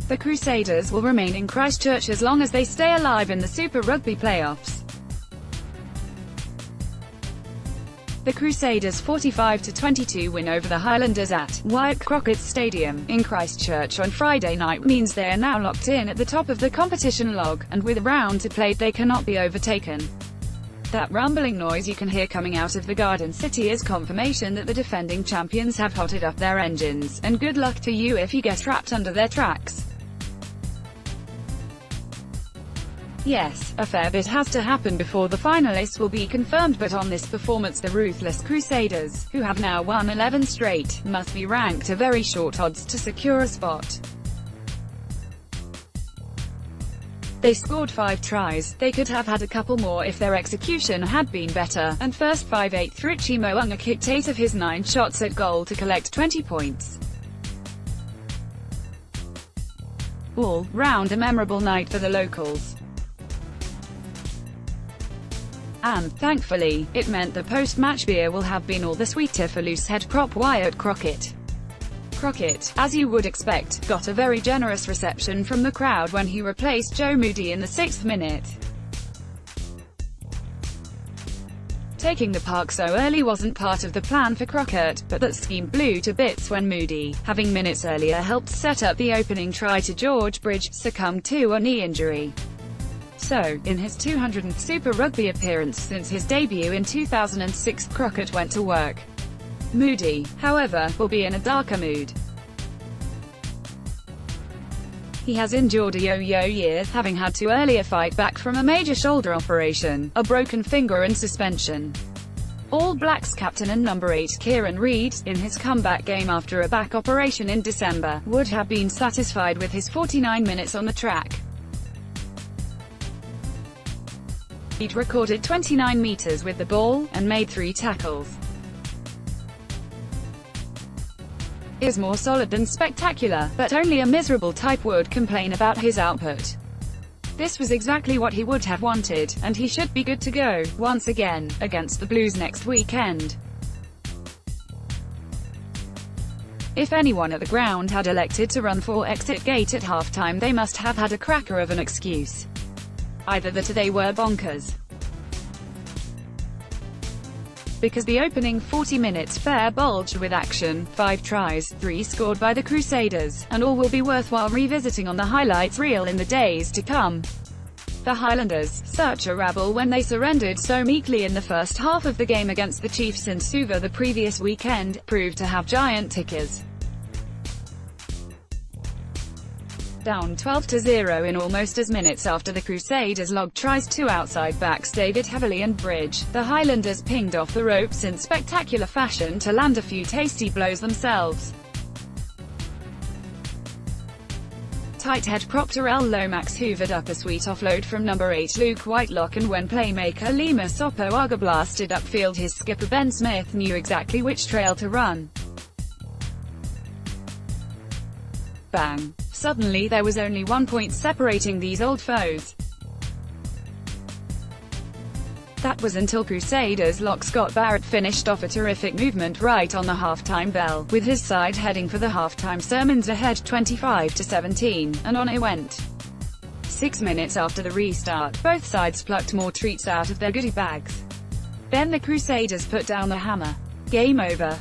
The Crusaders will remain in Christchurch as long as they stay alive in the Super Rugby playoffs. The Crusaders' 45-22 win over the Highlanders at Wyatt Crockett Stadium in Christchurch on Friday night means they are now locked in at the top of the competition log, and with a round to play they cannot be overtaken. That rumbling noise you can hear coming out of the Garden City is confirmation that the defending champions have hotted up their engines, and good luck to you if you get trapped under their tracks. Yes, a fair bit has to happen before the finalists will be confirmed, but on this performance the ruthless Crusaders, who have now won 11 straight, must be ranked a very short odds to secure a spot. They scored 5 tries, they could have had a couple more if their execution had been better, and first 5/8 Richie Mo'unga kicked 8 of his 9 shots at goal to collect 20 points. All round a memorable night for the locals. And, thankfully, it meant the post-match beer will have been all the sweeter for loose head prop Wyatt Crockett. Crockett, as you would expect, got a very generous reception from the crowd when he replaced Joe Moody in the 6th minute. Taking the park so early wasn't part of the plan for Crockett, but that scheme blew to bits when Moody, having minutes earlier helped set up the opening try to George Bridge, succumbed to a knee injury. So, in his 200th Super Rugby appearance since his debut in 2006, Crockett went to work. Moody, however, will be in a darker mood. He has endured a yo-yo year, having had to earlier fight back from a major shoulder operation, a broken finger and suspension. All Blacks captain and number 8 Kieran Reid, in his comeback game after a back operation in December, would have been satisfied with his 49 minutes on the track. He'd recorded 29 meters with the ball, and made 3 tackles. Is more solid than spectacular, but only a miserable type would complain about his output. This was exactly what he would have wanted, and he should be good to go, once again, against the Blues next weekend. If anyone at the ground had elected to run for exit gate at halftime, they must have had a cracker of an excuse. Either that or they were bonkers. Because the opening 40 minutes fair bulged with action, 5 tries, 3 scored by the Crusaders, and all will be worthwhile revisiting on the highlights reel in the days to come. The Highlanders, such a rabble when they surrendered so meekly in the first half of the game against the Chiefs in Suva the previous weekend, proved to have giant tickers. Down 12-0 in almost as minutes after the Crusaders logged tries to outside backs David Heavily and Bridge, the Highlanders pinged off the ropes in spectacular fashion to land a few tasty blows themselves. Tight head prop Terrell Lomax hoovered up a sweet offload from number 8 Luke Whitelock, and when playmaker Lima Sopoaga blasted upfield, his skipper Ben Smith knew exactly which trail to run. Bang! Suddenly there was only 1 point separating these old foes. That was until Crusaders lock Scott Barrett finished off a terrific movement right on the halftime bell, with his side heading for the halftime sermons ahead 25-17, and on it went. 6 minutes after the restart, both sides plucked more treats out of their goodie bags. Then the Crusaders put down the hammer. Game over.